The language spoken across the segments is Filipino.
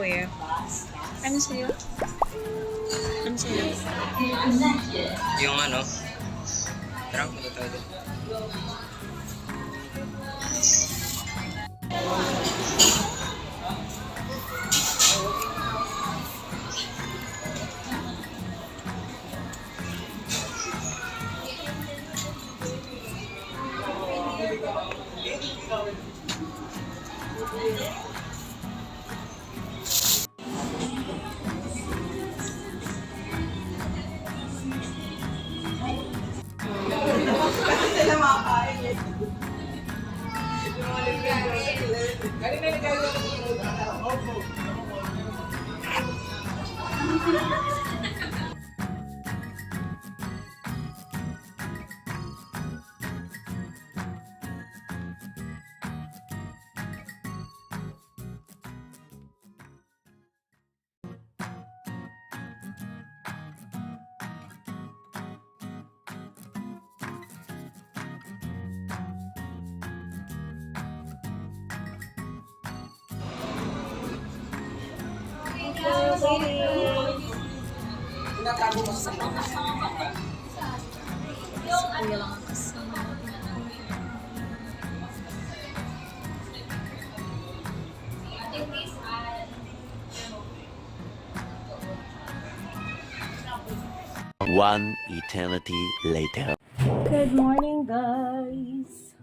kuya? Ano sa'yo? Ano sa'yo? Yung ano, trunk ano tawag doon? Kuya lang ang kasama. One eternity later. Good morning, guys!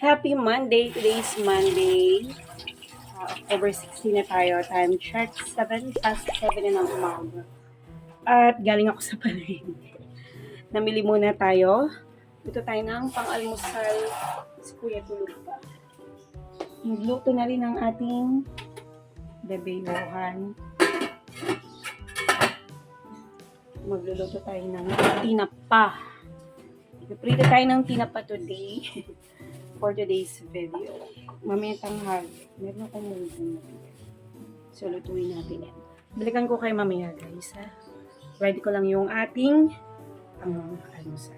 Happy Monday! Today's Monday. October 16 na tayo. Time check, 7 past 7 na ng umaga. At galing ako sa palengke. Namili muna tayo. Ito tayo ng pang-almusal. Si Kuya tulog pa. Nagluto na rin ang ating bebeyuhan. Magluluto tayo ng tinapa. Ipiprito tayo ng tinapa today for today's video. Mamaya tanghali. Meron akong munggo. So, lutuin natin yan. Balikan ko kayo mamaya, guys. Ha? Ready ko lang yung ating almusal.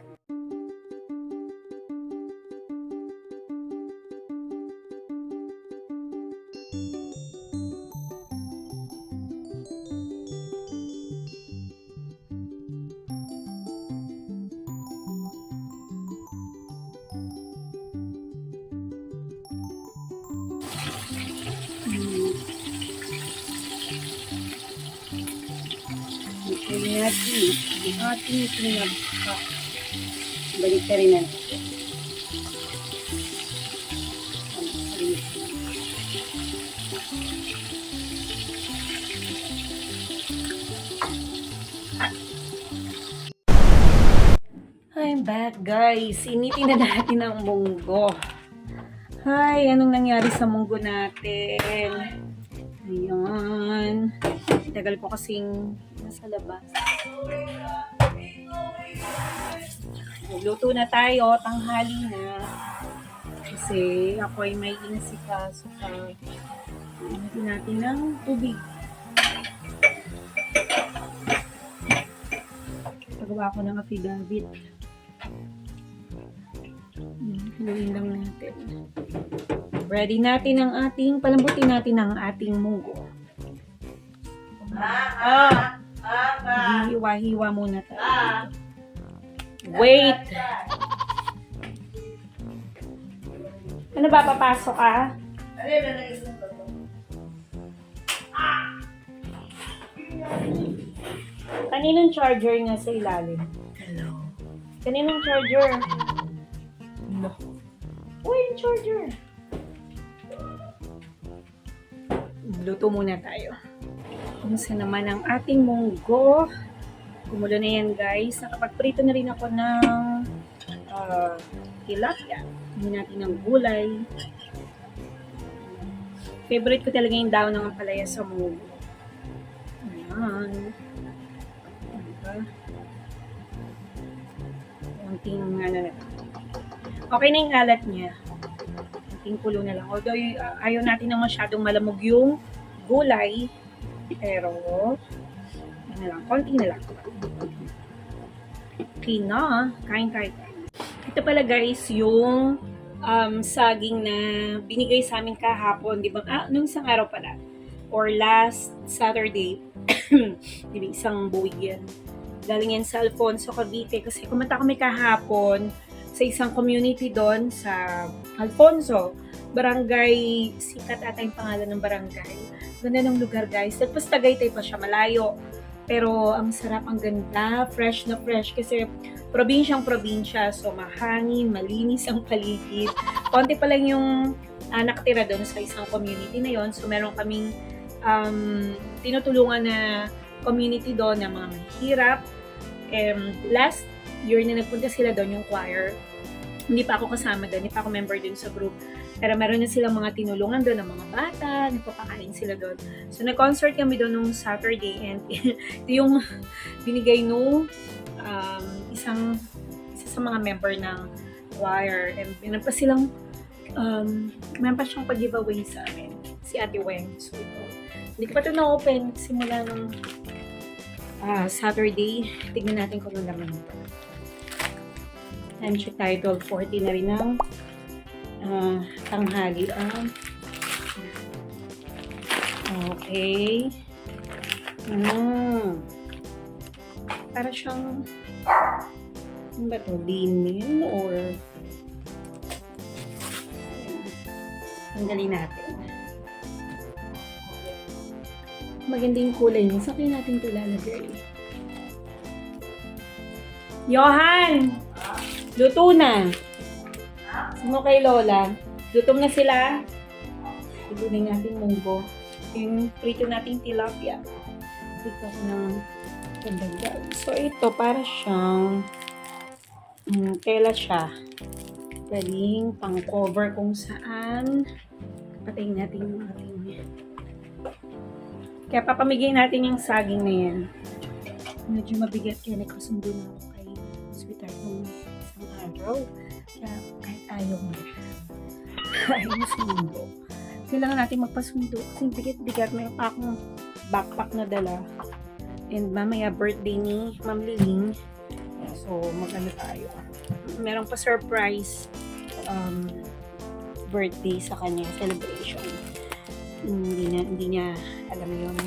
Ang ating tinapa. Balik ka rin natin. I'm back, guys. Initin na natin ang munggo. Hi, anong nangyari sa munggo natin? Ayan. Tagal ko kasing nasa labas. Magluto na tayo, tanghali na. Kasi ako ay may inasikaso pa. Hinati natin ng tubig. Pagawa ko ng affidavit. Haluin lang natin. Ready natin ang ating, palambutin natin ang ating munggo. Hiwa-hiwa muna tayo. Wait! Ano ba, papasok ka? Kaninong charger nga sa ilalim? Hello. Kaninong charger? No. Uy, yung charger. Luto muna tayo. Kumusta naman ang ating munggo? Kumulo na yan, guys. Nakapagprito na rin ako ng tilapia. Hindi natin ng gulay. Favorite ko talaga yung daon ng ampalaya sa munggo. Ayan. Diba? Kunting ano na. Okay na yung alat niya. Kunting kulo na lang. Although ayaw natin na masyadong malamog yung gulay. Pero ano lang, konti na lang. Okay na. Kain. Ito pala, guys, yung saging na binigay sa amin kahapon. Di ba? Nung isang araw pala. or last Saturday, diba, isang buwig yan. Galing yan sa Alfonso, Cavite, kasi kumanta kami kahapon sa isang community doon sa Alfonso. Barangay, sikat ata yung pangalan ng barangay. Ganda ng lugar, guys. Tapos Tagaytay pa siya, malayo. Pero ang sarap, ang ganda, fresh na fresh kasi probinsyang probinsya, so mahangin, malinis ang paligid. Konti pa lang yung nakatira doon sa isang community na yon. So meron kaming tinutulungan na community doon na mga mahihirap. Last year na nagpunta sila doon, yung choir, hindi pa ako kasama doon, hindi pa ako member doon sa group. Pero meron na silang mga tinulungan doon ng mga bata, nagpapakain sila doon. So, nag-concert kami doon nung Saturday and ito yung binigay nung isa sa mga member ng choir. And meron pa silang, meron pa siyang pag-giveaway sa amin, si Ate Weng. So, ito. Hindi ko pa ito na-open simula nung Saturday. Tignan natin kung ano naman ito. Time check tayo, 12:40 na rin ng tanghali. Okay. Para siyang ano ba ito? Linen or tanggalin natin. Maganda yung kulay niya. Saan kaya natin ito lalagay? Johan! Luto na! Sino kay Lola? Lutom na sila. Ibunin natin munggo. Yung prito nating tilapia. Prito ko ng kandagal. So, ito para siyang tela siya. Pwedeng pang-cover kung saan. Patayin natin yung ating kaya papamigay natin yung saging na yan. Medyo mabigat kaya nagkasundo na ako kay sweetheart ng isang araw. Kaya kahit ayaw mo. Ayaw mo sundo. Kailangan natin magpasundo kasi bigat-bigat. Meron pa akong backpack na dala. And mamaya birthday ni Ma'am Liling. So mag-ano tayo. Meron pa surprise birthday sa kanya. Celebration. Hindi niya alam yun.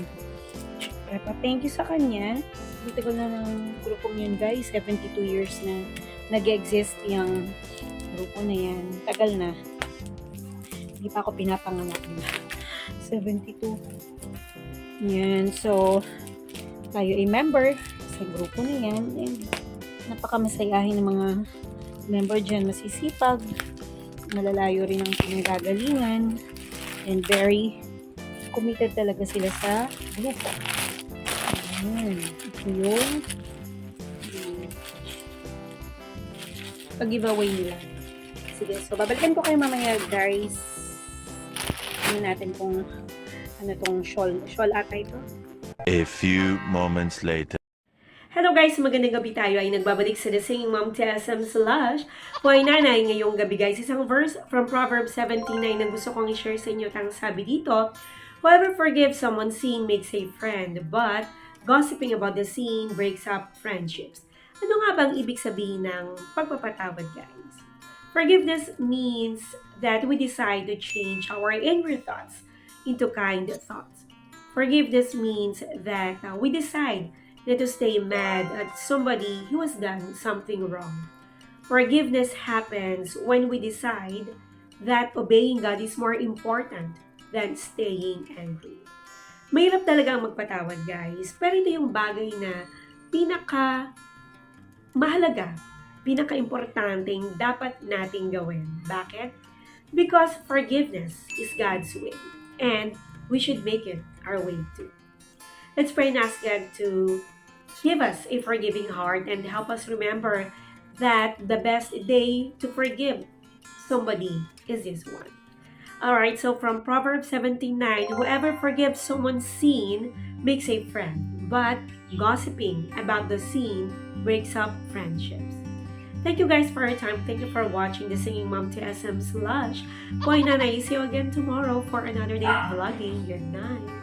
Pero thank you sa kanya. Dito ko na ng grupong yun, guys. 72 years na nag-exist yung grupo na yan. Tagal na. Hindi pa ako pinapanganak. 72. Yan. So, tayo ay member sa grupo na yan. And napakamasayahin ng mga member dyan. Masisipag. Malalayo rin ang pinagagalingan. And very committed talaga sila sa grupo. Ayan. Ito yung pag-giveaway nila. Sige, so babalikan ko kayo mamaya, guys. Ano natin kung ano tong shawl ata ito. A few moments later. Hello guys, magandang gabi. Tayo ay nagbabalik sa The Singing Mom TSM / Hoy Nanay. Ngayong gabi guys, isang verse from Proverbs 17 na gusto kong i-share sa inyo. Tang sabi dito, whoever forgives someone's sin makes a friend, but gossiping about the sin breaks up friendships. Ano nga bang ibig sabihin ng pagpapatawad, guys? Forgiveness means that we decide to change our angry thoughts into kind thoughts. Forgiveness means that we decide not to stay mad at somebody who has done something wrong. Forgiveness happens when we decide that obeying God is more important than staying angry. Mahirap talaga ang magpatawad, guys. Pero ito yung bagay na mahalaga, pinaka-importanteng dapat nating gawin. Bakit? Because forgiveness is God's way. And we should make it our way too. Let's pray and ask God to give us a forgiving heart and help us remember that the best day to forgive somebody is this one. Alright, so from Proverbs 17:9, whoever forgives someone's sin makes a friend, but gossiping about the sin breaks up friendships. Thank you guys for your time. Thank you for watching The Singing Mom TSM / Hoy Nanay. See you again tomorrow for another day of vlogging. Good night.